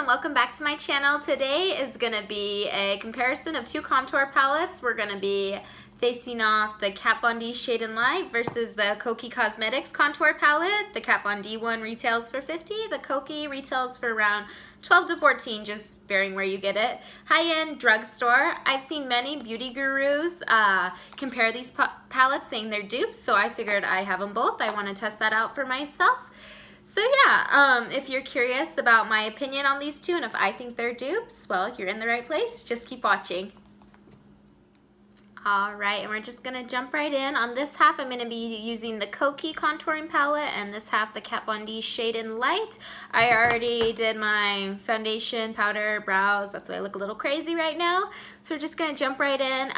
and welcome back to my channel. Today is going to be a comparison of two contour palettes. We're going to be facing off the Kat Von D Shade and Light versus the Kokie Cosmetics contour palette. The Kat Von D one retails for $50. The Kokie retails for around $12 to $14, just varying where you get it. High-end drugstore. I've seen many beauty gurus compare these palettes saying they're dupes, so I figured I have them both. I want to test that out for myself. So yeah, if you're curious about my opinion on these two and if I think they're dupes, well, you're in the right place. Just keep watching. Alright, and we're just going to jump right in. On this half, I'm going to be using the Kokie contouring palette, and this half, the Kat Von D Shade and Light. I already did my foundation, powder, brows. That's why I look a little crazy right now. So we're just going to jump right in.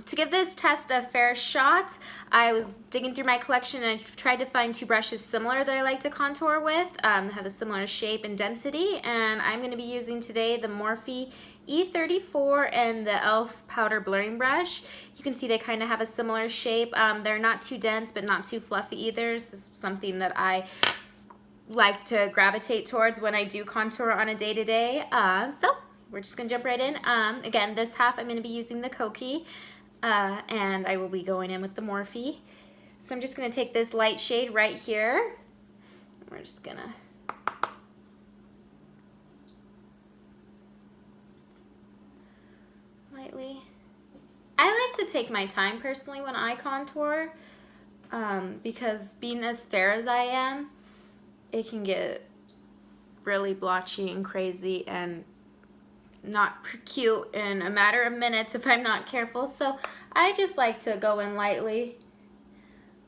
To give this test a fair shot, I was digging through my collection and I tried to find two brushes similar that I like to contour with, that have a similar shape and density, and I'm going to be using today the Morphe E34 and the e.l.f. powder blurring brush. You can see they kind of have a similar shape. They're not too dense but not too fluffy either. This is something that I like to gravitate towards when I do contour on a day-to-day. So we're just gonna jump right in. Again, this half I'm gonna be using the Kokie, and I will be going in with the Morphe. So I'm just gonna take this light shade right here. We're just gonna lightly. I like to take my time personally when I contour, because being as fair as I am, it can get really blotchy and crazy and not cute in a matter of minutes if I'm not careful. So I just like to go in lightly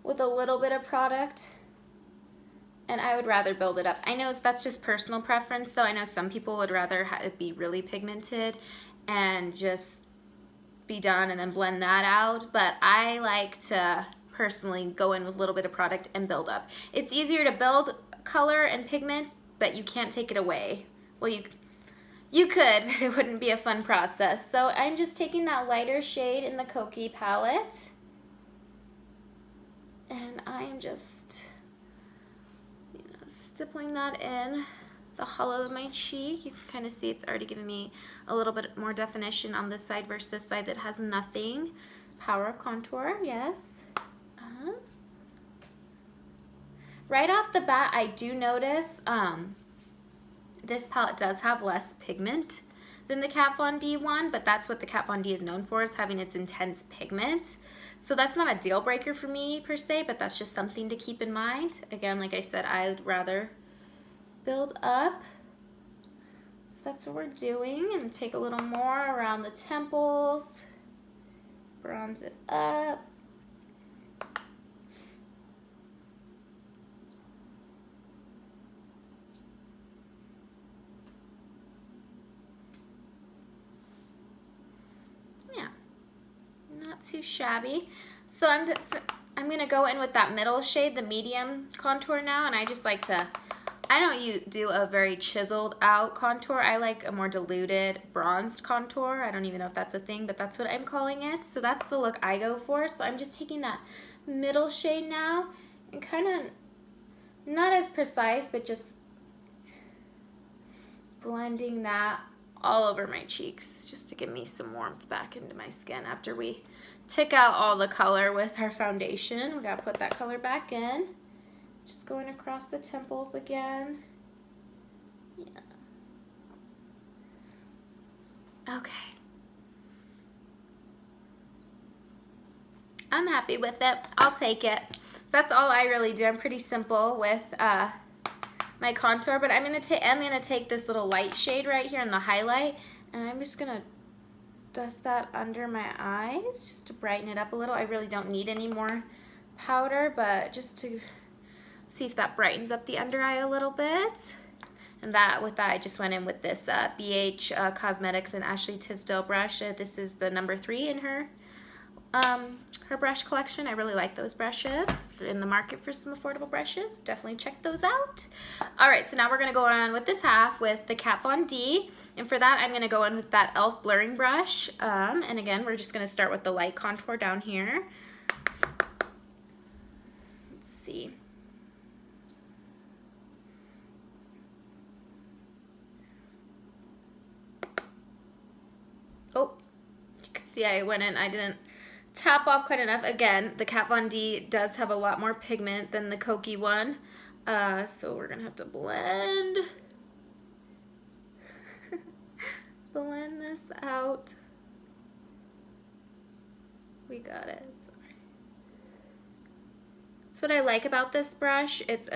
with a little bit of product, and I would rather build it up. I know that's just personal preference though. I know some people would rather have it be really pigmented and just be done and then blend that out, but I like to personally go in with a little bit of product and build up. It's easier to build color and pigment, but you can't take it away. Well, you could, but it wouldn't be a fun process. So I'm just taking that lighter shade in the Kokie palette, and I am just, stippling that in the hollow of my cheek. You can kind of see it's already giving me a little bit more definition on this side versus this side that has nothing. Power of contour, yes. Right off the bat, I do notice this palette does have less pigment than the Kat Von D one, but that's what the Kat Von D is known for, is having its intense pigment. So that's not a deal breaker for me per se, but that's just something to keep in mind. Again, like I said, I would rather build up. So that's what we're doing. And take a little more around the temples, bronze it up. Yeah, not too shabby. So I'm gonna go in with that middle shade, the medium contour now, and I just like to, I don't do a very chiseled out contour. I like a more diluted bronzed contour. I don't even know if that's a thing, but that's what I'm calling it. So that's the look I go for. So I'm just taking that middle shade now and kind of, not as precise, but just blending that all over my cheeks just to give me some warmth back into my skin after we take out all the color with our foundation. We gotta put that color back in. Just going across the temples again. Yeah. Okay. I'm happy with it. I'll take it. That's all I really do. I'm pretty simple with my contour, but I'm gonna take this little light shade right here in the highlight, and I'm just gonna dust that under my eyes just to brighten it up a little. I really don't need any more powder, but just to see if that brightens up the under eye a little bit. And with that I just went in with this BH Cosmetics and Ashley Tisdale brush. This is the number 3 in her brush collection. I really like those brushes. If you're in the market for some affordable brushes, definitely check those out. Alright, so now we're going to go on with this half with the Kat Von D, and for that I'm going to go in with that e.l.f. blurring brush, and again we're just going to start with the light contour down here. Let's see. see I went in, I didn't tap off quite enough. Again, the Kat Von D does have a lot more pigment than the Kokie one. So we're gonna have to blend this out. We got it. Sorry. That's what I like about this brush. It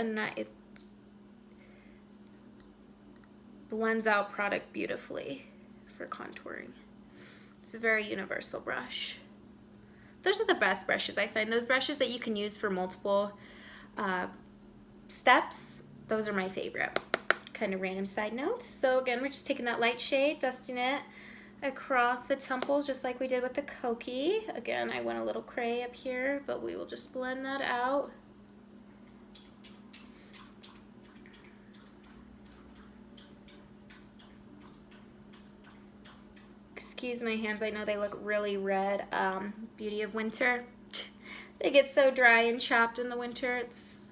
blends out product beautifully for contouring. It's a very universal brush. Those are the best brushes, I find. Those brushes that you can use for multiple steps, those are my favorite. Kind of random side note. So again, we're just taking that light shade, dusting it across the temples just like we did with the Kokie. Again, I went a little cray up here, but we will just blend that out. Excuse my hands, I know they look really red. Beauty of winter. They get so dry and chapped in the winter. It's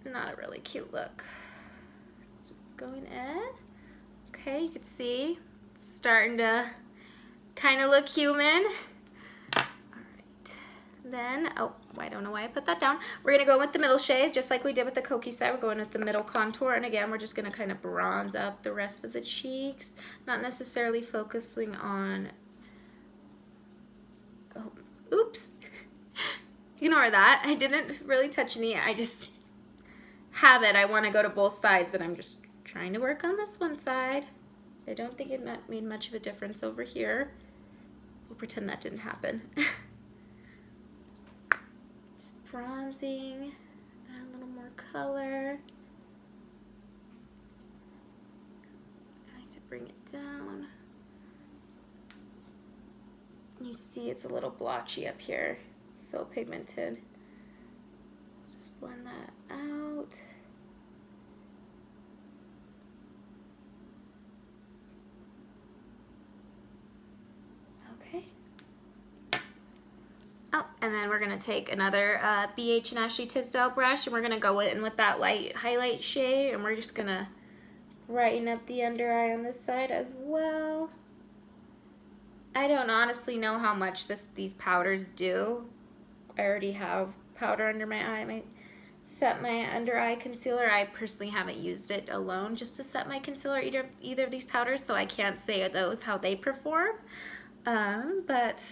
not a really cute look. It's just going in. Okay, you can see it's starting to kind of look human. All right, then, oh, I don't know why I put that down. We're gonna go with the middle shade, just like we did with the Kokie side. We're going with the middle contour, and again, we're just gonna kind of bronze up the rest of the cheeks, not necessarily focusing on, oh, oops. Ignore that. I didn't really touch any. I just have it. I want to go to both sides, but I'm just trying to work on this one side. I don't think it made much of a difference over here. We'll pretend that didn't happen. Just bronzing, add a little more color. I like to bring it down. You see it's a little blotchy up here. It's so pigmented. Just blend that out. Okay. Oh, and then we're gonna take another BH and Ashley Tisdale brush, and we're gonna go in with that light highlight shade, and we're just gonna brighten up the under eye on this side as well. I don't honestly know how much these powders do. I already have powder under my eye. I might set my under eye concealer. I personally haven't used it alone just to set my concealer, either of these powders, so I can't say how they perform. But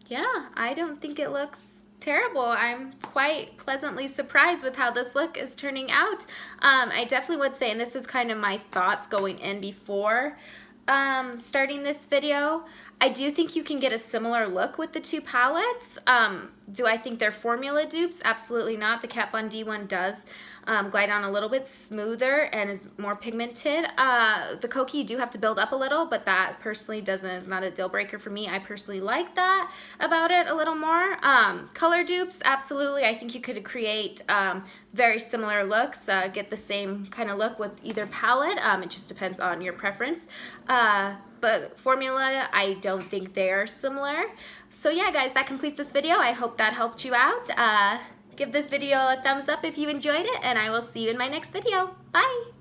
yeah, I don't think it looks terrible. I'm quite pleasantly surprised with how this look is turning out. I definitely would say, and this is kind of my thoughts going in before starting this video, I do think you can get a similar look with the two palettes. Do I think they're formula dupes? Absolutely not. The Kat Von D one does glide on a little bit smoother and is more pigmented. The Kokie, you do have to build up a little, but that personally is not a deal breaker for me. I personally like that about it a little more. Color dupes, absolutely. I think you could create very similar looks, get the same kind of look with either palette. It just depends on your preference. But formula, I don't think they are similar. So yeah, guys, that completes this video. I hope that helped you out. Give this video a thumbs up if you enjoyed it, and I will see you in my next video. Bye!